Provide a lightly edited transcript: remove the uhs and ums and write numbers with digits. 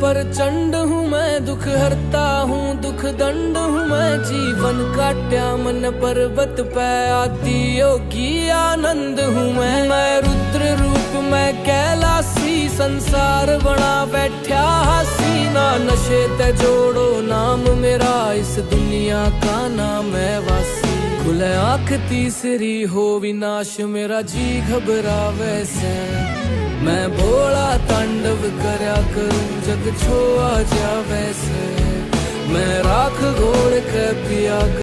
प्रचंड हूँ मैं, दुख हरता हूँ दुख दंड हूँ मैं। जीवन काट्या मन पर्वत पे, आदि योगी आनंद हूँ मैं रुद्र रूप मैं कैलासी, संसार बना बैठा हसीना। नशे ते जोड़ो नाम मेरा, इस दुनिया का नाम है वासी। खुले आँख तीसरी हो विनाश, मेरा जी घबरावे से। मैं भोला तांडव करया करूं, जग छोआ जावे से। मैं राख घोड़ के पिया